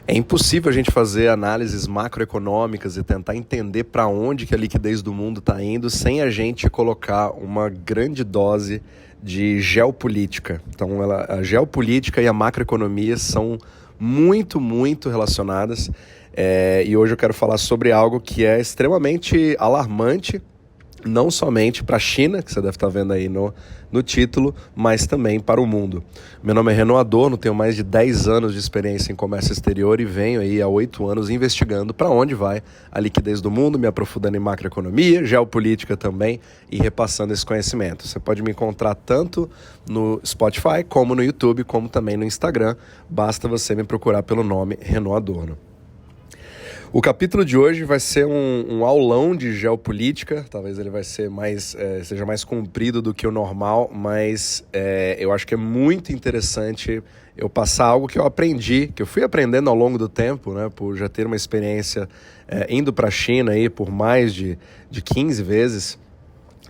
É impossível a gente fazer análises macroeconômicas e tentar entender para onde que a liquidez do mundo está indo sem a gente colocar uma grande dose de geopolítica. Então, a geopolítica e a macroeconomia são muito relacionadas. E hoje eu quero falar sobre algo que é extremamente alarmante, não somente para a China, que você deve estar vendo aí no título, mas também para o mundo. Meu nome é Renan Adorno, tenho mais de 10 anos de experiência em comércio exterior e venho aí há 8 anos investigando para onde vai a liquidez do mundo, me aprofundando em macroeconomia, geopolítica também e repassando esse conhecimento. Você pode me encontrar tanto no Spotify, como no YouTube, como também no Instagram. Basta você me procurar pelo nome Renan Adorno. O capítulo de hoje vai ser um aulão de geopolítica, talvez ele vai ser seja mais comprido do que o normal, mas eu acho que é muito interessante eu passar algo que eu aprendi, que eu fui aprendendo ao longo do tempo, né, por já ter uma experiência indo para a China aí por mais de 15 vezes,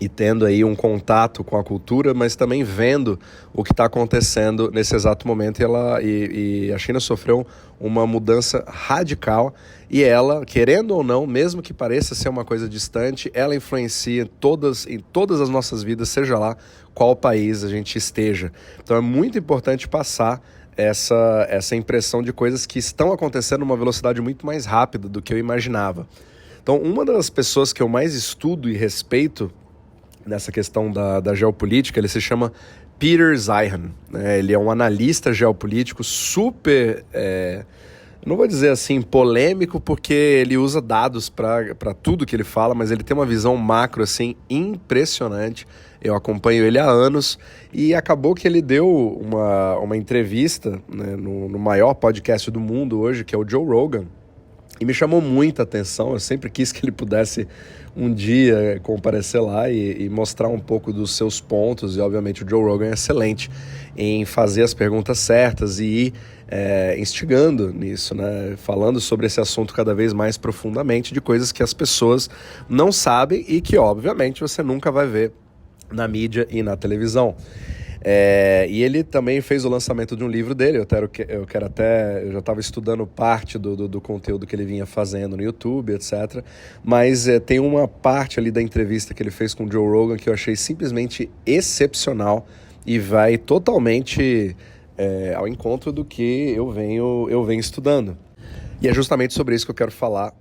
e tendo aí um contato com a cultura, mas também vendo o que está acontecendo nesse exato momento. E a China sofreu uma mudança radical e ela, querendo ou não, mesmo que pareça ser uma coisa distante, ela influencia em todas as nossas vidas, seja lá qual país a gente esteja. Então é muito importante passar essa impressão de coisas que estão acontecendo numa velocidade muito mais rápida do que eu imaginava. Então, uma das pessoas que eu mais estudo e respeito nessa questão da geopolítica, ele se chama Peter Zeihan, né? Ele é um analista geopolítico super, não vou dizer assim polêmico, porque ele usa dados para tudo que ele fala, mas ele tem uma visão macro assim impressionante. Eu acompanho ele há anos e acabou que ele deu uma entrevista, né, no maior podcast do mundo hoje, que é o Joe Rogan. E me chamou muita atenção, eu sempre quis que ele pudesse um dia comparecer lá e mostrar um pouco dos seus pontos, e obviamente o Joe Rogan é excelente em fazer as perguntas certas e ir instigando nisso, né? Falando sobre esse assunto cada vez mais profundamente, de coisas que as pessoas não sabem e que obviamente você nunca vai ver na mídia e na televisão. E ele também fez o lançamento de um livro dele. Eu já estava estudando parte do conteúdo que ele vinha fazendo no YouTube, etc. Mas tem uma parte ali da entrevista que ele fez com o Joe Rogan que eu achei simplesmente excepcional e vai totalmente ao encontro do que eu venho estudando. E é justamente sobre isso que eu quero falar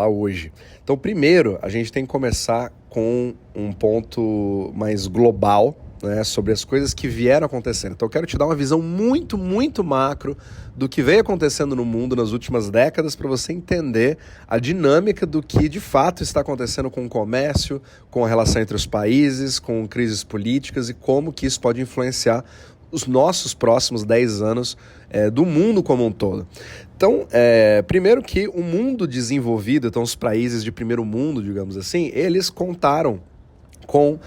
hoje. Então, primeiro, a gente tem que começar com um ponto mais global, né, sobre as coisas que vieram acontecendo. Então eu quero te dar uma visão muito macro do que veio acontecendo no mundo nas últimas décadas para você entender a dinâmica do que de fato está acontecendo com o comércio, com a relação entre os países, com crises políticas e como que isso pode influenciar os nossos próximos 10 anos do mundo como um todo. Então, primeiro que o mundo desenvolvido, então os países de primeiro mundo, digamos assim, eles contaram com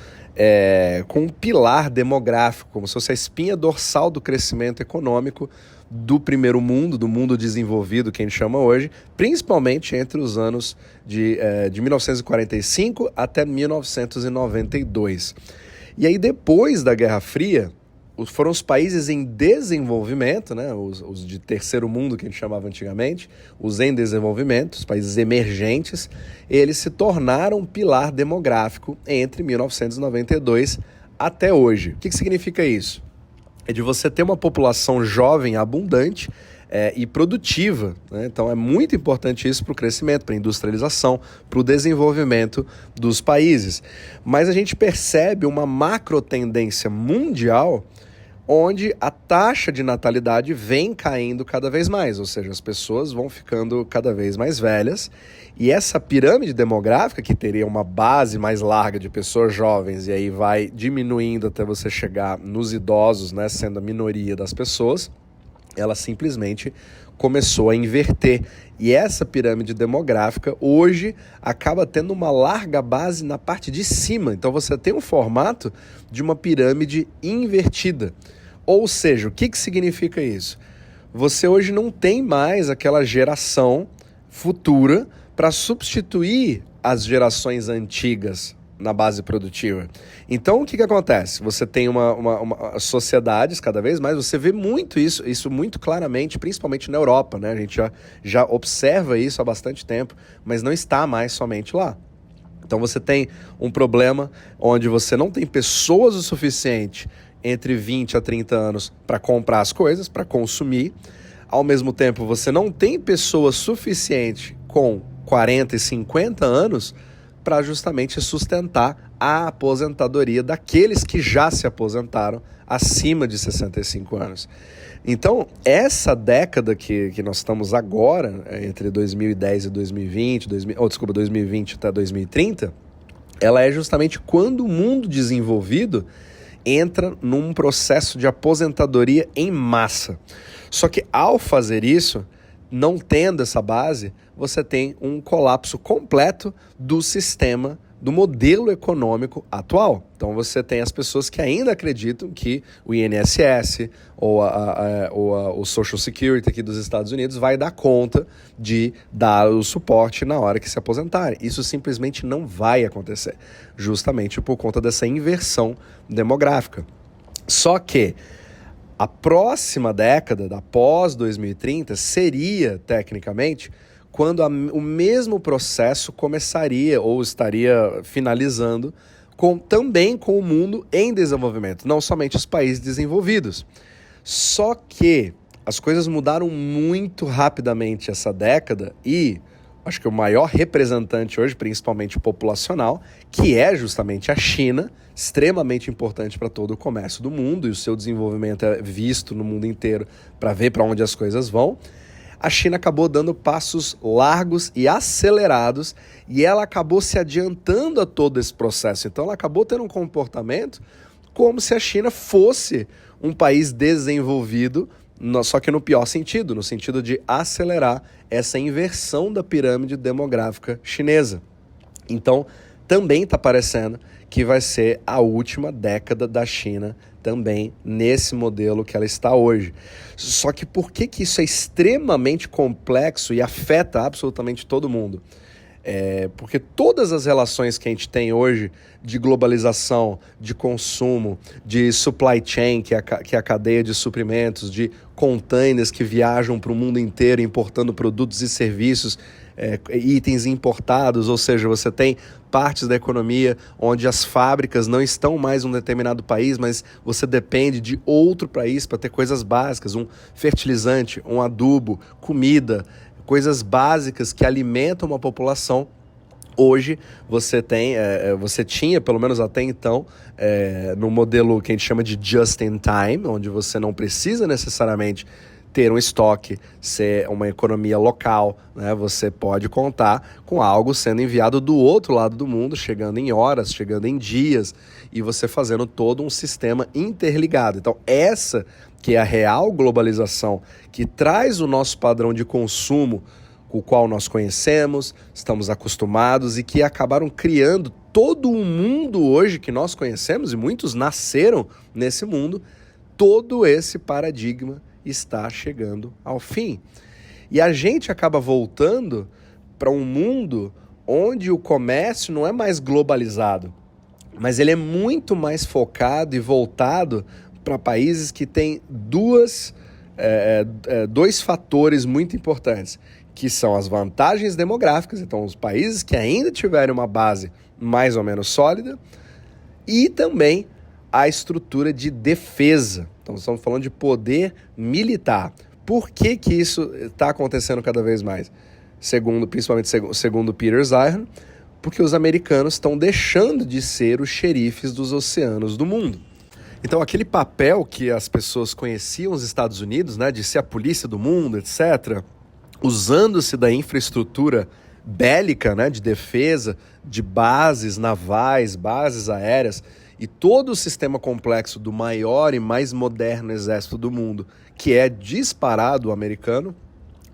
um pilar demográfico, como se fosse a espinha dorsal do crescimento econômico do primeiro mundo, do mundo desenvolvido, que a gente chama hoje, principalmente entre os anos de 1945 até 1992. E aí, depois da Guerra Fria, foram os países em desenvolvimento, né, os de terceiro mundo, que a gente chamava antigamente, os em desenvolvimento, os países emergentes, eles se tornaram um pilar demográfico entre 1992 até hoje. O que significa isso? É de você ter uma população jovem, abundante e produtiva, né? Então é muito importante isso para o crescimento, para a industrialização, para o desenvolvimento dos países. Mas a gente percebe uma macro tendência mundial onde a taxa de natalidade vem caindo cada vez mais, ou seja, as pessoas vão ficando cada vez mais velhas, e essa pirâmide demográfica, que teria uma base mais larga de pessoas jovens, e aí vai diminuindo até você chegar nos idosos, né, sendo a minoria das pessoas, ela simplesmente começou a inverter. E essa pirâmide demográfica hoje acaba tendo uma larga base na parte de cima. Então você tem um formato de uma pirâmide invertida. Ou seja, o que significa isso? Você hoje não tem mais aquela geração futura para substituir as gerações antigas na base produtiva. Então, o que acontece? Você tem uma sociedades, cada vez mais, você vê muito isso muito claramente, principalmente na Europa, né? A gente já observa isso há bastante tempo, mas não está mais somente lá. Então você tem um problema onde você não tem pessoas o suficiente entre 20 a 30 anos para comprar as coisas, para consumir. Ao mesmo tempo, você não tem pessoas suficiente com 40 e 50 anos para justamente sustentar a aposentadoria daqueles que já se aposentaram acima de 65 anos. Então, essa década que nós estamos agora, entre 2010 e 2020, 2020 até 2030, ela é justamente quando o mundo desenvolvido entra num processo de aposentadoria em massa. Só que ao fazer isso, não tendo essa base, você tem um colapso completo do sistema, do modelo econômico atual. Então você tem as pessoas que ainda acreditam que o INSS ou o Social Security aqui dos Estados Unidos vai dar conta de dar o suporte na hora que se aposentarem. Isso simplesmente não vai acontecer, justamente por conta dessa inversão demográfica. Só que a próxima década, da pós-2030, seria, tecnicamente, quando o mesmo processo começaria ou estaria finalizando também com o mundo em desenvolvimento, não somente os países desenvolvidos. Só que as coisas mudaram muito rapidamente essa década e acho que o maior representante hoje, principalmente populacional, que é justamente a China, extremamente importante para todo o comércio do mundo e o seu desenvolvimento é visto no mundo inteiro para ver para onde as coisas vão. A China acabou dando passos largos e acelerados e ela acabou se adiantando a todo esse processo. Então ela acabou tendo um comportamento como se a China fosse um país desenvolvido, só que no pior sentido, no sentido de acelerar essa inversão da pirâmide demográfica chinesa. Então também está parecendo que vai ser a última década da China também nesse modelo que ela está hoje. Só que por que isso é extremamente complexo e afeta absolutamente todo mundo? Porque todas as relações que a gente tem hoje de globalização, de consumo, de supply chain, que é a cadeia de suprimentos, de containers que viajam para o mundo inteiro importando produtos e serviços, itens importados, ou seja, você tem partes da economia onde as fábricas não estão mais em um determinado país, mas você depende de outro país para ter coisas básicas, um fertilizante, um adubo, comida, coisas básicas que alimentam uma população. Hoje você tinha, pelo menos até então, no modelo que a gente chama de just in time, onde você não precisa necessariamente ter um estoque, ser uma economia local, né? Você pode contar com algo sendo enviado do outro lado do mundo, chegando em horas, chegando em dias, e você fazendo todo um sistema interligado. Então essa que é a real globalização, que traz o nosso padrão de consumo, o qual nós conhecemos, estamos acostumados e que acabaram criando todo o mundo hoje que nós conhecemos, e muitos nasceram nesse mundo. Todo esse paradigma está chegando ao fim. E a gente acaba voltando para um mundo onde o comércio não é mais globalizado, mas ele é muito mais focado e voltado para países que têm dois fatores muito importantes, que são as vantagens demográficas, então os países que ainda tiverem uma base mais ou menos sólida, e também a estrutura de defesa. Então estamos falando de poder militar. Por que isso está acontecendo cada vez mais? Principalmente segundo Peter Zeihan, porque os americanos estão deixando de ser os xerifes dos oceanos do mundo. Então aquele papel que as pessoas conheciam os Estados Unidos, né, de ser a polícia do mundo, etc., usando-se da infraestrutura bélica, né, de defesa, de bases navais, bases aéreas, e todo o sistema complexo do maior e mais moderno exército do mundo, que é disparado o americano.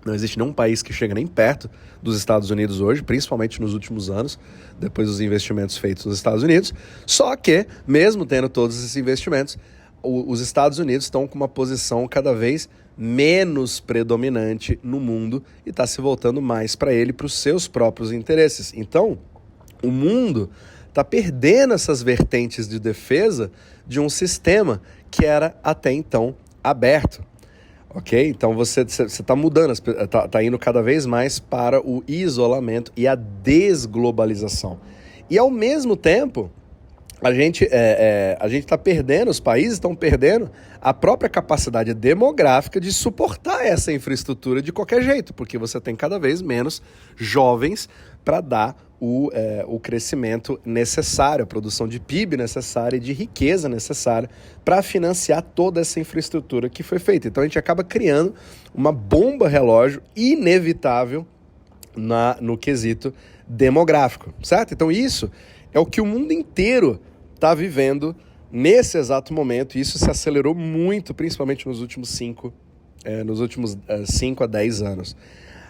Não existe nenhum país que chega nem perto dos Estados Unidos hoje, principalmente nos últimos anos, depois dos investimentos feitos nos Estados Unidos. Só que, mesmo tendo todos esses investimentos, os Estados Unidos estão com uma posição cada vez menos predominante no mundo e está se voltando mais para ele, para os seus próprios interesses. Então, o mundo está perdendo essas vertentes de defesa de um sistema que era até então aberto. Ok? Então você está mudando, está indo cada vez mais para o isolamento e a desglobalização. E ao mesmo tempo, a gente está perdendo, os países estão perdendo a própria capacidade demográfica de suportar essa infraestrutura de qualquer jeito, porque você tem cada vez menos jovens para dar o crescimento necessário, a produção de PIB necessária e de riqueza necessária para financiar toda essa infraestrutura que foi feita. Então a gente acaba criando uma bomba relógio inevitável no quesito demográfico, certo? Então isso é o que o mundo inteiro está vivendo nesse exato momento, e isso se acelerou muito, principalmente nos últimos 5 a 10 anos.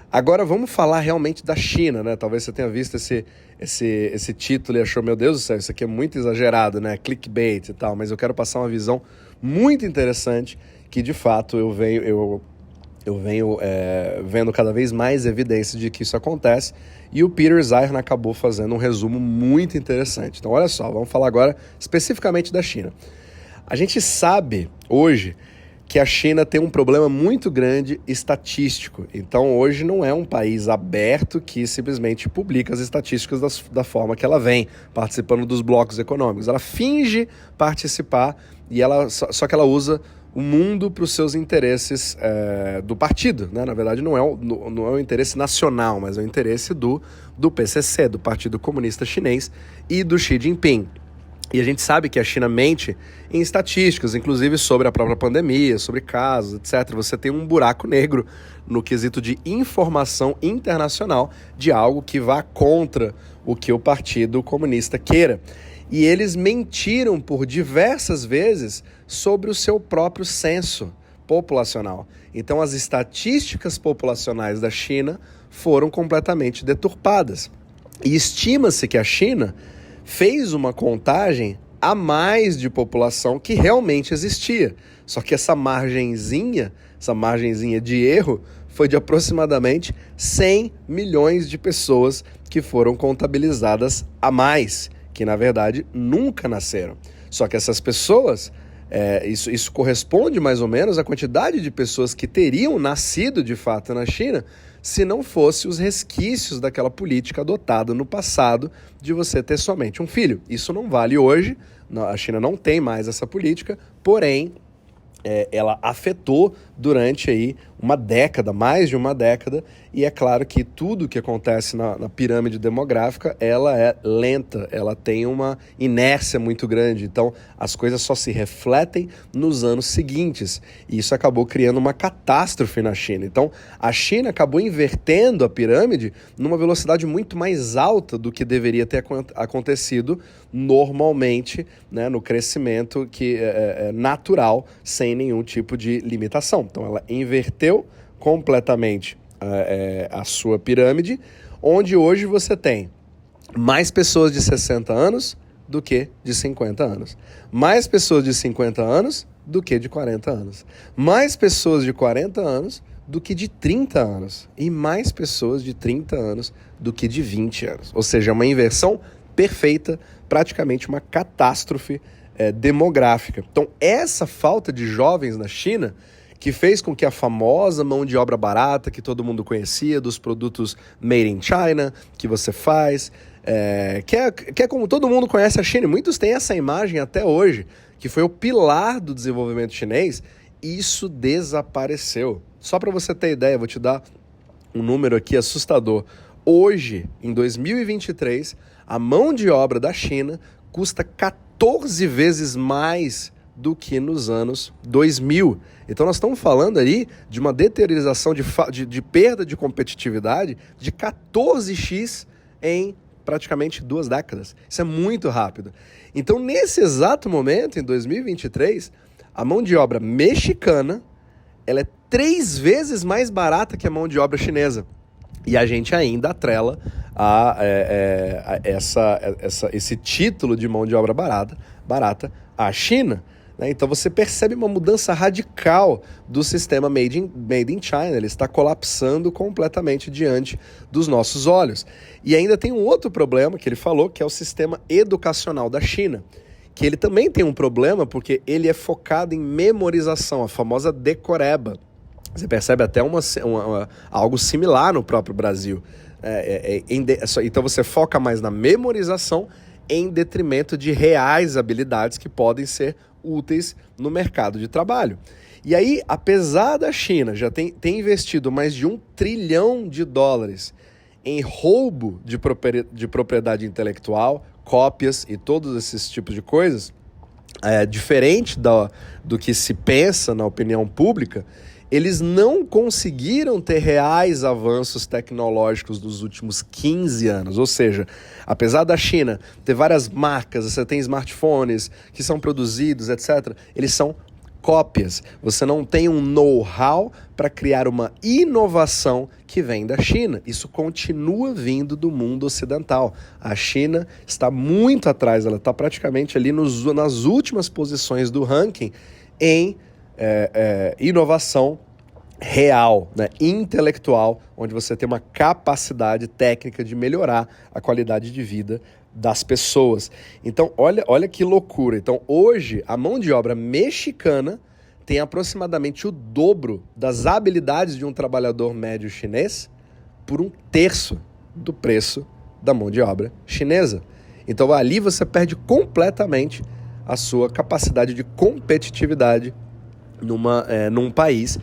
Agora vamos falar realmente da China, né? Talvez você tenha visto esse título e achou, meu Deus do céu, isso aqui é muito exagerado, né? Clickbait e tal, mas eu quero passar uma visão muito interessante que, de fato, eu venho vendo cada vez mais evidências de que isso acontece, e o Peter Zeihan acabou fazendo um resumo muito interessante. Então, olha só, vamos falar agora especificamente da China. A gente sabe hoje que a China tem um problema muito grande estatístico. Então, hoje não é um país aberto que simplesmente publica as estatísticas da forma que ela vem, participando dos blocos econômicos. Ela finge participar, só que ela usa o mundo para os seus interesses do partido, né? Na verdade, não é o interesse nacional, mas é o interesse do PCC, do Partido Comunista Chinês, e do Xi Jinping. E a gente sabe que a China mente em estatísticas, inclusive sobre a própria pandemia, sobre casos, etc. Você tem um buraco negro no quesito de informação internacional de algo que vá contra o que o Partido Comunista queira. E eles mentiram por diversas vezes sobre o seu próprio censo populacional. Então as estatísticas populacionais da China foram completamente deturpadas. E estima-se que a China fez uma contagem a mais de população que realmente existia. Só que essa margenzinha de erro foi de aproximadamente 100 milhões de pessoas que foram contabilizadas a mais, que na verdade nunca nasceram. Só que essas pessoas, isso corresponde mais ou menos à quantidade de pessoas que teriam nascido de fato na China se não fosse os resquícios daquela política adotada no passado de você ter somente um filho. Isso não vale hoje, a China não tem mais essa política, porém ela afetou durante aí uma década, mais de uma década, e é claro que tudo que acontece na pirâmide demográfica, ela é lenta, ela tem uma inércia muito grande, então as coisas só se refletem nos anos seguintes, e isso acabou criando uma catástrofe na China. Então a China acabou invertendo a pirâmide numa velocidade muito mais alta do que deveria ter acontecido normalmente, né, no crescimento que é natural, sem nenhum tipo de limitação. Então ela inverteu completamente a sua pirâmide, onde hoje você tem mais pessoas de 60 anos do que de 50 anos, mais pessoas de 50 anos do que de 40 anos, mais pessoas de 40 anos do que de 30 anos e mais pessoas de 30 anos do que de 20 anos. Ou seja, uma inversão perfeita, praticamente uma catástrofe demográfica. Então, essa falta de jovens na China que fez com que a famosa mão de obra barata que todo mundo conhecia, dos produtos made in China, que você faz, que é como todo mundo conhece a China, muitos têm essa imagem até hoje, que foi o pilar do desenvolvimento chinês, isso desapareceu. Só para você ter ideia, vou te dar um número aqui assustador. Hoje, em 2023, a mão de obra da China custa 14 vezes mais do que nos anos 2000. Então nós estamos falando aí de uma deteriorização de perda de competitividade de 14x em praticamente 2 décadas. Isso é muito rápido. Então nesse exato momento, em 2023, a mão de obra mexicana ela é 3 vezes mais barata que a mão de obra chinesa. E a gente ainda atrela esse título de mão de obra barata à China. né? Então você percebe uma mudança radical do sistema Made in China. Ele está colapsando completamente diante dos nossos olhos. E ainda tem um outro problema que ele falou, que é o sistema educacional da China, que ele também tem um problema porque ele é focado em memorização, a famosa decoreba. Você percebe até algo similar no próprio Brasil. Então você foca mais na memorização em detrimento de reais habilidades que podem ser úteis no mercado de trabalho. E aí, apesar da China já ter investido mais de $1 trilhão em roubo de propriedade intelectual, cópias e todos esses tipos de coisas, diferente do que se pensa na opinião pública, eles não conseguiram ter reais avanços tecnológicos dos últimos 15 anos. Ou seja, apesar da China ter várias marcas, você tem smartphones que são produzidos, etc., eles são cópias. Você não tem um know-how para criar uma inovação que vem da China. Isso continua vindo do mundo ocidental. A China está muito atrás, ela está praticamente ali nas últimas posições do ranking em inovação real, né, intelectual, onde você tem uma capacidade técnica de melhorar a qualidade de vida das pessoas. Então, olha que loucura. Então, hoje, a mão de obra mexicana tem aproximadamente o dobro das habilidades de um trabalhador médio chinês por 1/3 do preço da mão de obra chinesa. Então, ali você perde completamente a sua capacidade de competitividade num país,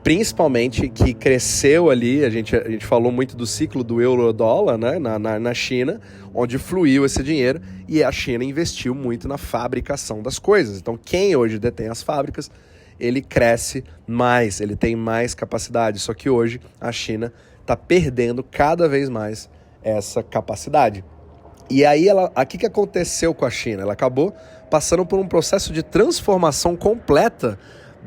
principalmente que cresceu ali. A gente falou muito do ciclo do euro-dólar, né, na China, onde fluiu esse dinheiro e a China investiu muito na fabricação das coisas. Então, quem hoje detém as fábricas, ele cresce mais, ele tem mais capacidade. Só que hoje a China está perdendo cada vez mais essa capacidade. E aí, o que aconteceu com a China? Ela acabou passando por um processo de transformação completa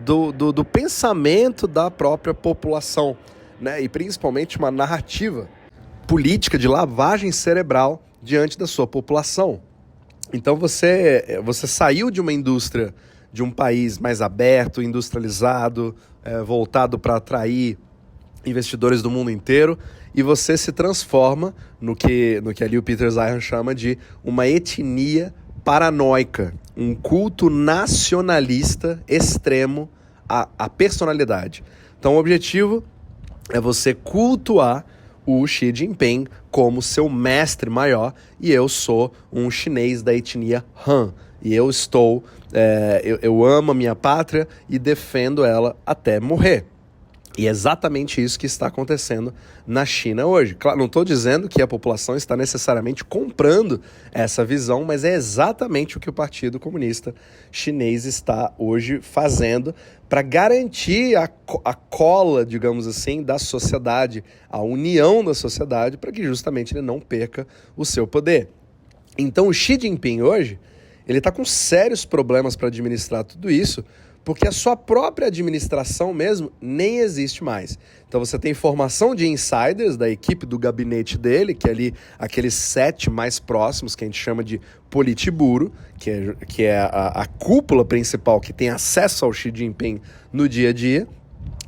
do pensamento da própria população, né? E principalmente uma narrativa política de lavagem cerebral diante da sua população. Então você saiu de uma indústria, de um país mais aberto, industrializado, voltado para atrair investidores do mundo inteiro, e você se transforma no que ali o Peter Zeihan chama de uma etnia paranoica, um culto nacionalista extremo à personalidade. Então o objetivo é você cultuar o Xi Jinping como seu mestre maior, e eu sou um chinês da etnia Han, e eu amo a minha pátria e defendo ela até morrer. E é exatamente isso que está acontecendo na China hoje. Claro, não estou dizendo que a população está necessariamente comprando essa visão, mas é exatamente o que o Partido Comunista Chinês está hoje fazendo para garantir a cola, digamos assim, da sociedade, a união da sociedade, para que justamente ele não perca o seu poder. Então o Xi Jinping hoje, ele está com sérios problemas para administrar tudo isso, porque a sua própria administração mesmo nem existe mais. Então você tem formação de insiders da equipe do gabinete dele, que é ali aqueles 7 mais próximos, que a gente chama de Politburo, que é a cúpula principal que tem acesso ao Xi Jinping no dia a dia.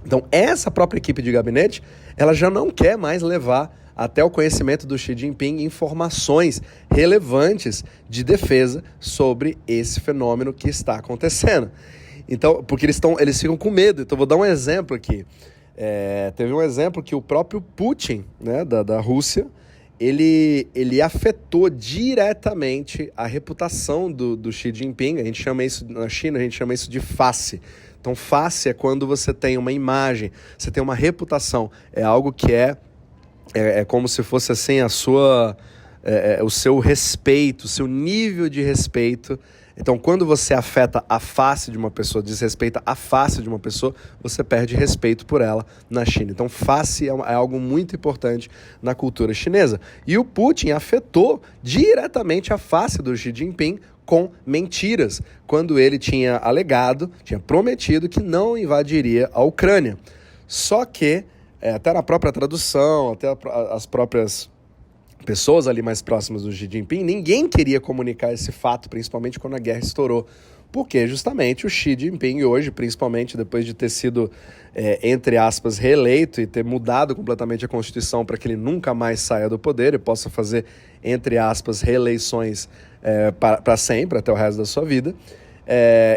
Então essa própria equipe de gabinete, ela já não quer mais levar até o conhecimento do Xi Jinping informações relevantes de defesa sobre esse fenômeno que está acontecendo. Então, porque eles ficam com medo. Então, vou dar um exemplo aqui. Teve um exemplo que o próprio Putin, né, da Rússia, ele afetou diretamente a reputação do Xi Jinping. A gente chama isso, na China, a gente chama isso de face. Então, face é quando você tem uma imagem, você tem uma reputação. É algo que é como se fosse assim o seu respeito, o seu nível de respeito. Então, quando você afeta a face de uma pessoa, desrespeita a face de uma pessoa, você perde respeito por ela na China. Então, face é algo muito importante na cultura chinesa. E o Putin afetou diretamente a face do Xi Jinping com mentiras, quando ele tinha prometido que não invadiria a Ucrânia. Só que, até na própria tradução, até as próprias pessoas ali mais próximas do Xi Jinping, ninguém queria comunicar esse fato, principalmente quando a guerra estourou. Porque justamente o Xi Jinping hoje, principalmente depois de ter sido, entre aspas, reeleito e ter mudado completamente a Constituição para que ele nunca mais saia do poder e possa fazer, entre aspas, reeleições para sempre, até o resto da sua vida,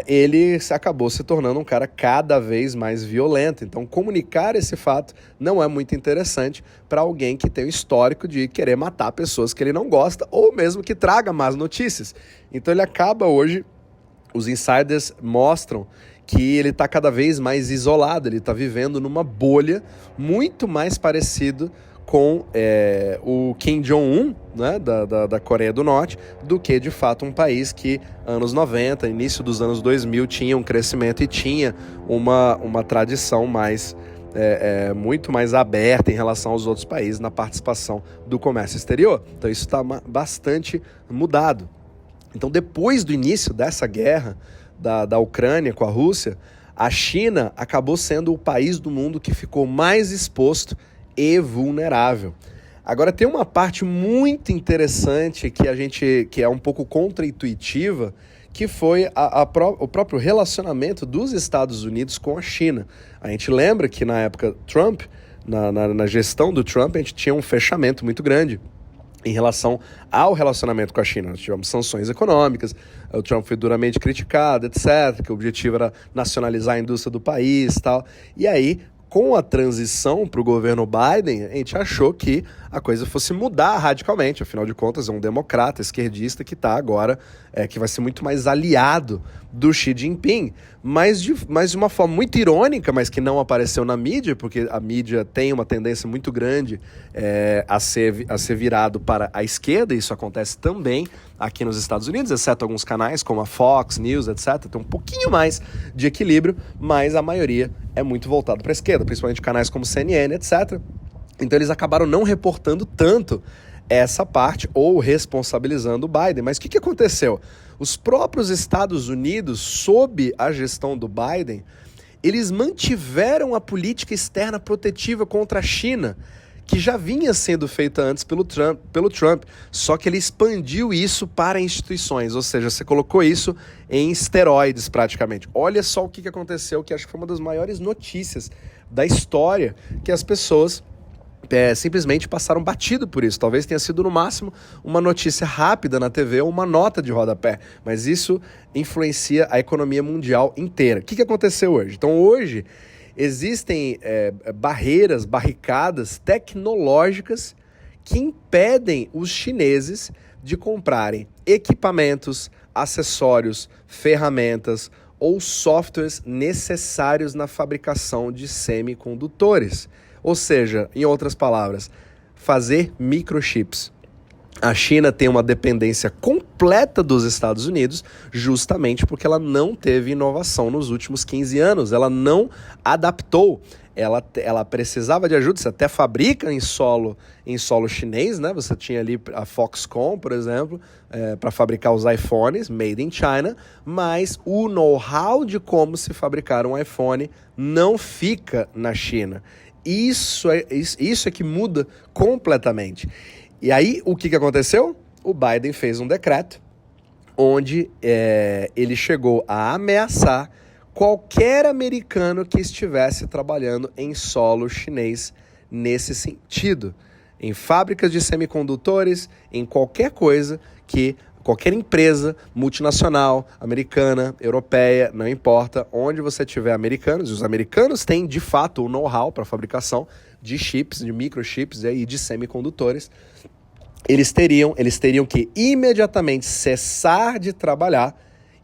ele acabou se tornando um cara cada vez mais violento. Então, comunicar esse fato não é muito interessante para alguém que tem o histórico de querer matar pessoas que ele não gosta ou mesmo que traga más notícias. Então, ele acaba hoje, os insiders mostram que ele está cada vez mais isolado, ele está vivendo numa bolha muito mais parecido com o Kim Jong-un, né, da Coreia do Norte, do que de fato um país que anos 90, início dos anos 2000 tinha um crescimento e tinha uma tradição mais muito mais aberta em relação aos outros países na participação do comércio exterior. Então isso está bastante mudado. Então depois do início dessa guerra da Ucrânia com a Rússia, a China acabou sendo o país do mundo que ficou mais exposto e vulnerável. Agora tem uma parte muito interessante que é um pouco contraintuitiva, que foi o próprio relacionamento dos Estados Unidos com a China. A gente lembra que na época Trump, na gestão do Trump, a gente tinha um fechamento muito grande em relação ao relacionamento com a China. Nós tivemos sanções econômicas, o Trump foi duramente criticado, etc., que o objetivo era nacionalizar a indústria do país e tal. E aí, com a transição para o governo Biden, a gente achou que a coisa fosse mudar radicalmente. Afinal de contas, é um democrata, esquerdista, que está agora, que vai ser muito mais aliado do Xi Jinping. Mas de uma forma muito irônica, mas que não apareceu na mídia, porque a mídia tem uma tendência muito grande a ser virado para a esquerda. Isso acontece também aqui nos Estados Unidos, exceto alguns canais como a Fox News, etc. Tem um pouquinho mais de equilíbrio, mas a maioria é muito voltado para a esquerda, principalmente canais como CNN, etc. Então eles acabaram não reportando tanto essa parte ou responsabilizando o Biden. Mas o que aconteceu? Os próprios Estados Unidos, sob a gestão do Biden, eles mantiveram a política externa protetiva contra a China, que já vinha sendo feita antes pelo Trump, só que ele expandiu isso para instituições, ou seja, você colocou isso em esteroides praticamente. Olha só o que aconteceu, que acho que foi uma das maiores notícias da história, que as pessoas simplesmente passaram batido por isso. Talvez tenha sido no máximo uma notícia rápida na TV ou uma nota de rodapé, mas isso influencia a economia mundial inteira. O que aconteceu hoje? Então hoje existem barricadas tecnológicas que impedem os chineses de comprarem equipamentos, acessórios, ferramentas ou softwares necessários na fabricação de semicondutores. Ou seja, em outras palavras, fazer microchips. A China tem uma dependência completa dos Estados Unidos, justamente porque ela não teve inovação nos últimos 15 anos, ela não adaptou, ela precisava de ajuda, você até fabrica em solo chinês, né? Você tinha ali a Foxconn, por exemplo, para fabricar os iPhones, made in China, mas o know-how de como se fabricar um iPhone não fica na China. Isso é que muda completamente. E aí, o que aconteceu? O Biden fez um decreto onde ele chegou a ameaçar qualquer americano que estivesse trabalhando em solo chinês nesse sentido. Em fábricas de semicondutores, em qualquer coisa que qualquer empresa multinacional, americana, europeia, não importa, onde você tiver americanos, e os americanos têm de fato o know-how para a fabricação de chips, de microchips e de semicondutores, eles teriam que imediatamente cessar de trabalhar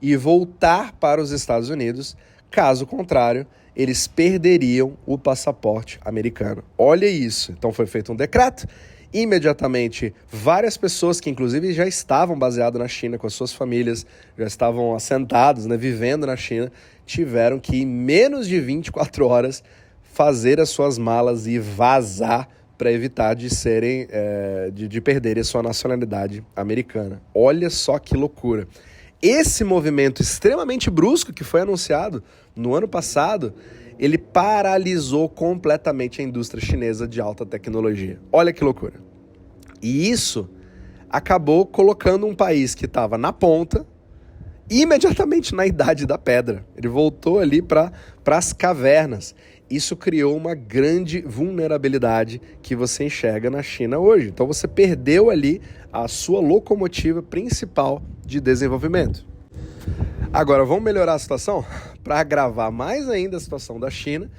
e voltar para os Estados Unidos. Caso contrário, eles perderiam o passaporte americano. Olha isso. Então foi feito um decreto. Imediatamente, várias pessoas que inclusive já estavam baseadas na China com as suas famílias, já estavam assentados, né, vivendo na China, tiveram que, em menos de 24 horas, fazer as suas malas e vazar para evitar de perderem a sua nacionalidade americana. Olha só que loucura. Esse movimento extremamente brusco que foi anunciado no ano passado, ele paralisou completamente a indústria chinesa de alta tecnologia. Olha que loucura. E isso acabou colocando um país que estava na ponta imediatamente na Idade da Pedra. Ele voltou ali para as cavernas. Isso criou uma grande vulnerabilidade que você enxerga na China hoje. Então você perdeu ali a sua locomotiva principal de desenvolvimento. Agora, vamos melhorar a situação? Para agravar mais ainda a situação da China,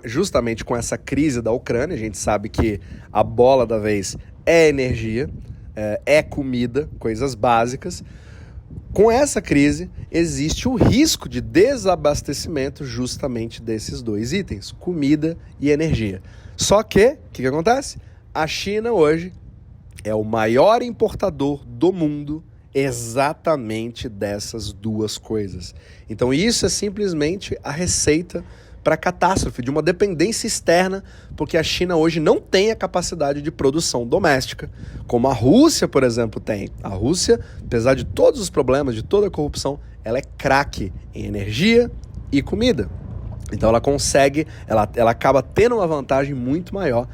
justamente com essa crise da Ucrânia. A gente sabe que a bola da vez é energia, é comida, coisas básicas. Com essa crise, existe o risco de desabastecimento justamente desses dois itens, comida e energia. Só que, o que acontece? A China hoje é o maior importador do mundo exatamente dessas duas coisas. Então isso é simplesmente a receita para a catástrofe, de uma dependência externa, porque a China hoje não tem a capacidade de produção doméstica, como a Rússia, por exemplo, tem. A Rússia, apesar de todos os problemas, de toda a corrupção, ela é craque em energia e comida. Então ela consegue, ela acaba tendo uma vantagem muito maior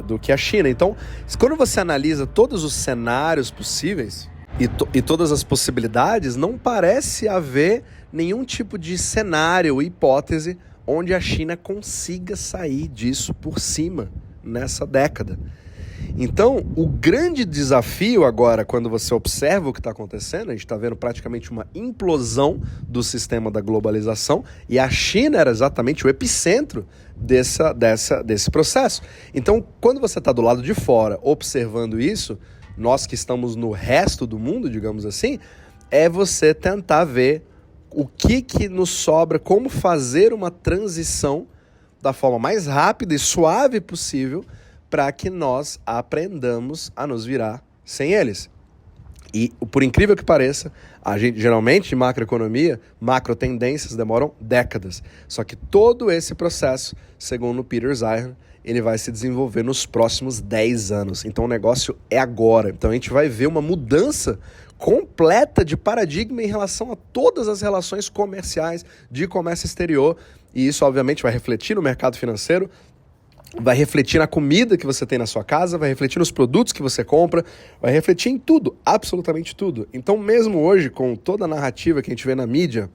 do que a China. Então, quando você analisa todos os cenários possíveis e todas as possibilidades, não parece haver nenhum tipo de cenário ou hipótese onde a China consiga sair disso por cima nessa década. Então, o grande desafio agora, quando você observa o que está acontecendo, a gente está vendo praticamente uma implosão do sistema da globalização, e a China era exatamente o epicentro desse processo. Então, quando você está do lado de fora observando isso, nós que estamos no resto do mundo, digamos assim, é você tentar ver o que nos sobra, como fazer uma transição da forma mais rápida e suave possível para que nós aprendamos a nos virar sem eles. E, por incrível que pareça, a gente geralmente, em macroeconomia, macro tendências demoram décadas. Só que todo esse processo, segundo Peter Zeihan, ele vai se desenvolver nos próximos 10 anos. Então o negócio é agora. Então a gente vai ver uma mudança completa de paradigma em relação a todas as relações comerciais de comércio exterior. E isso, obviamente, vai refletir no mercado financeiro, vai refletir na comida que você tem na sua casa, vai refletir nos produtos que você compra, vai refletir em tudo, absolutamente tudo. Então, mesmo hoje, com toda a narrativa que a gente vê na mídia,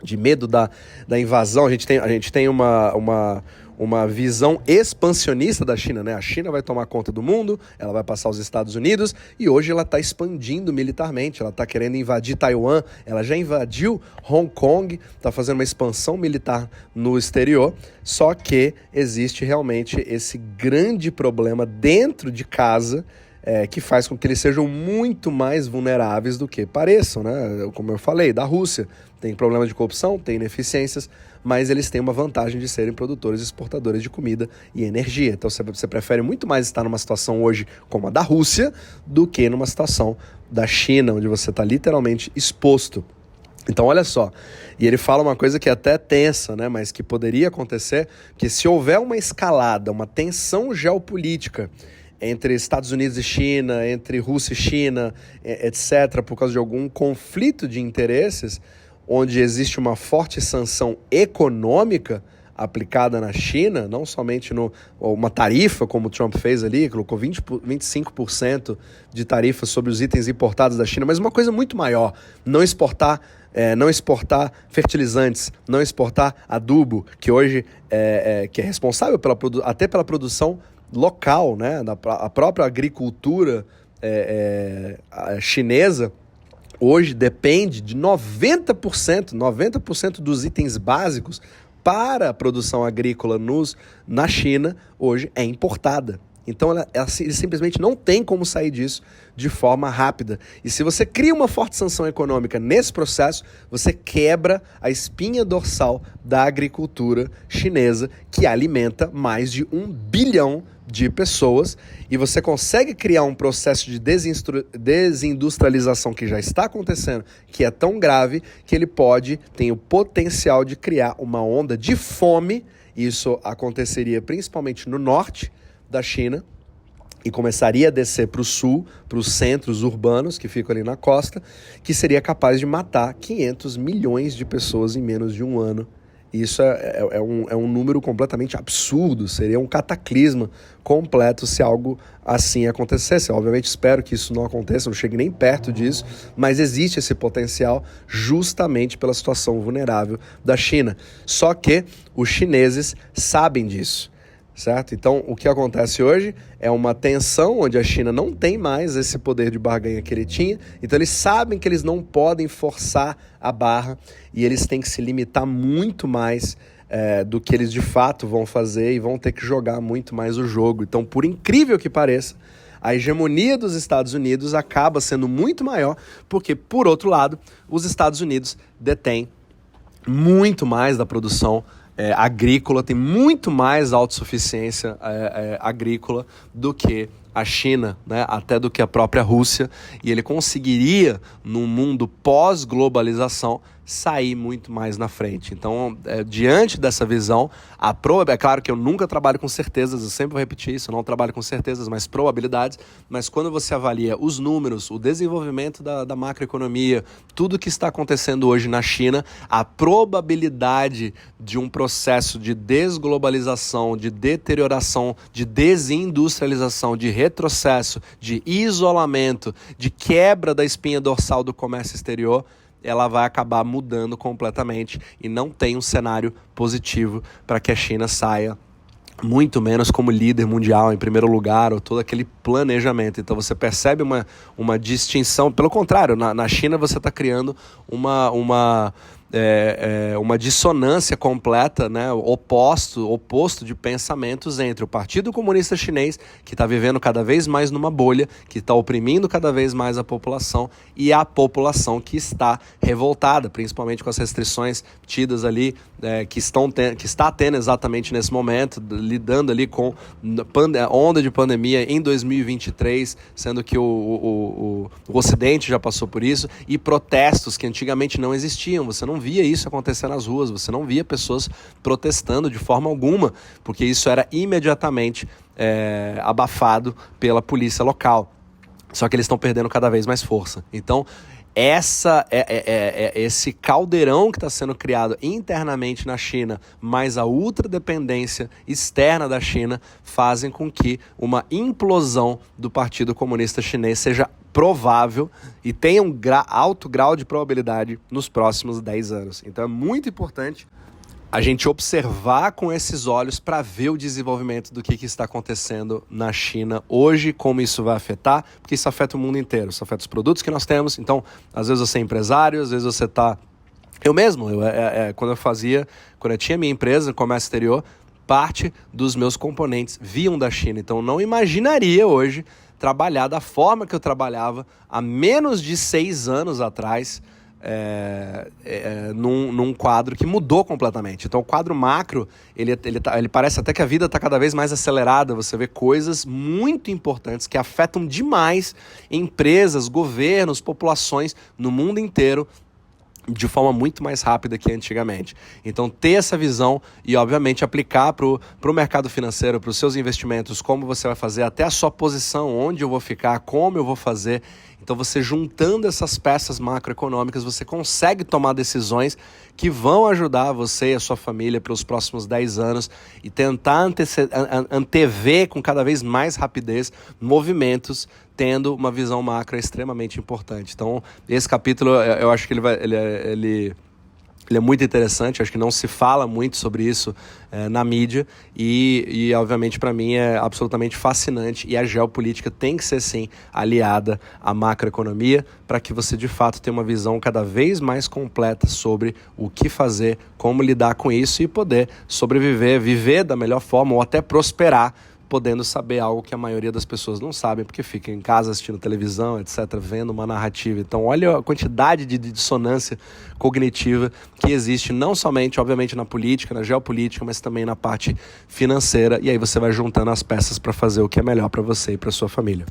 de medo da invasão, a gente tem uma visão expansionista da China, né? A China vai tomar conta do mundo, ela vai passar aos Estados Unidos, e hoje ela está expandindo militarmente, ela está querendo invadir Taiwan, ela já invadiu Hong Kong, está fazendo uma expansão militar no exterior, só que existe realmente esse grande problema dentro de casa, que faz com que eles sejam muito mais vulneráveis do que pareçam, né? Como eu falei, da Rússia. Tem problema de corrupção, tem ineficiências, mas eles têm uma vantagem de serem produtores e exportadores de comida e energia. Então você prefere muito mais estar numa situação hoje como a da Rússia do que numa situação da China, onde você está literalmente exposto. Então olha só, e ele fala uma coisa que é até tensa, né, mas que poderia acontecer, que se houver uma escalada, uma tensão geopolítica entre Estados Unidos e China, entre Rússia e China, etc., por causa de algum conflito de interesses, onde existe uma forte sanção econômica aplicada na China, não somente uma tarifa, como o Trump fez ali, colocou 25% de tarifa sobre os itens importados da China, mas uma coisa muito maior, não exportar fertilizantes, não exportar adubo, que hoje que é responsável até pela produção local, né, a própria agricultura chinesa, hoje depende de 90% dos itens básicos para a produção agrícola na China, hoje é importada. Então eles simplesmente não tem como sair disso de forma rápida. E se você cria uma forte sanção econômica nesse processo, você quebra a espinha dorsal da agricultura chinesa, que alimenta mais de 1 bilhão de pessoas, e você consegue criar um processo de desindustrialização que já está acontecendo, que é tão grave que ele tem o potencial de criar uma onda de fome. Isso aconteceria principalmente no norte da China e começaria a descer para o sul, para os centros urbanos que ficam ali na costa, que seria capaz de matar 500 milhões de pessoas em menos de um ano Isso é um número completamente absurdo, seria um cataclisma completo se algo assim acontecesse. Eu, obviamente, espero que isso não aconteça, não chegue nem perto disso, mas existe esse potencial justamente pela situação vulnerável da China. Só que os chineses sabem disso. Certo? Então, o que acontece hoje é uma tensão onde a China não tem mais esse poder de barganha que ele tinha, então eles sabem que eles não podem forçar a barra e eles têm que se limitar muito mais do que eles de fato vão fazer e vão ter que jogar muito mais o jogo. Então, por incrível que pareça, a hegemonia dos Estados Unidos acaba sendo muito maior porque, por outro lado, os Estados Unidos detêm muito mais da produção agrícola, tem muito mais autossuficiência agrícola do que a China, né? Até do que a própria Rússia, e ele conseguiria, num mundo pós-globalização, sair muito mais na frente. Então, diante dessa visão, é claro que eu nunca trabalho com certezas, eu sempre vou repetir isso, eu não trabalho com certezas, mas probabilidades, mas quando você avalia os números, o desenvolvimento da macroeconomia, tudo que está acontecendo hoje na China, a probabilidade de um processo de desglobalização, de deterioração, de desindustrialização, de retrocesso, de isolamento, de quebra da espinha dorsal do comércio exterior, ela vai acabar mudando completamente e não tem um cenário positivo para que a China saia, muito menos como líder mundial, em primeiro lugar, ou todo aquele planejamento. Então você percebe uma distinção, pelo contrário, na China você está criando uma dissonância completa, né, oposto de pensamentos entre o Partido Comunista Chinês, que está vivendo cada vez mais numa bolha, que está oprimindo cada vez mais a população, e a população que está revoltada, principalmente com as restrições tidas ali, que está tendo exatamente nesse momento, lidando ali com onda de pandemia em 2023, sendo que o Ocidente já passou por isso, e protestos que antigamente não existiam. Você não via isso acontecer nas ruas, você não via pessoas protestando de forma alguma, porque isso era imediatamente abafado pela polícia local. Só que eles estão perdendo cada vez mais força. Então, esse caldeirão que está sendo criado internamente na China, mais a ultradependência externa da China, fazem com que uma implosão do Partido Comunista Chinês seja provável e tenha um alto grau de probabilidade nos próximos 10 anos. Então é muito importante a gente observar com esses olhos para ver o desenvolvimento do que está acontecendo na China hoje, como isso vai afetar, porque isso afeta o mundo inteiro, isso afeta os produtos que nós temos. Então, às vezes você é empresário, às vezes você está... Eu mesmo, quando eu tinha minha empresa no comércio exterior, parte dos meus componentes vinham da China. Então, eu não imaginaria hoje trabalhar da forma que eu trabalhava há menos de 6 anos atrás, num quadro que mudou completamente. Então o quadro macro, ele parece até que a vida está cada vez mais acelerada. Você vê coisas muito importantes que afetam demais empresas, governos, populações no mundo inteiro de forma muito mais rápida que antigamente. Então ter essa visão e obviamente aplicar para o mercado financeiro, para os seus investimentos, como você vai fazer, até a sua posição, onde eu vou ficar, como eu vou fazer. Então você juntando essas peças macroeconômicas, você consegue tomar decisões que vão ajudar você e a sua família para os próximos 10 anos e tentar antever com cada vez mais rapidez movimentos, tendo uma visão macro extremamente importante. Então esse capítulo, eu acho que ele é muito interessante, acho que não se fala muito sobre isso na mídia e obviamente para mim é absolutamente fascinante, e a geopolítica tem que ser sim aliada à macroeconomia para que você de fato tenha uma visão cada vez mais completa sobre o que fazer, como lidar com isso e poder sobreviver, viver da melhor forma ou até prosperar, podendo saber algo que a maioria das pessoas não sabem, porque fica em casa assistindo televisão, etc., vendo uma narrativa. Então, olha a quantidade de dissonância cognitiva que existe, não somente, obviamente, na política, na geopolítica, mas também na parte financeira. E aí você vai juntando as peças para fazer o que é melhor para você e para sua família.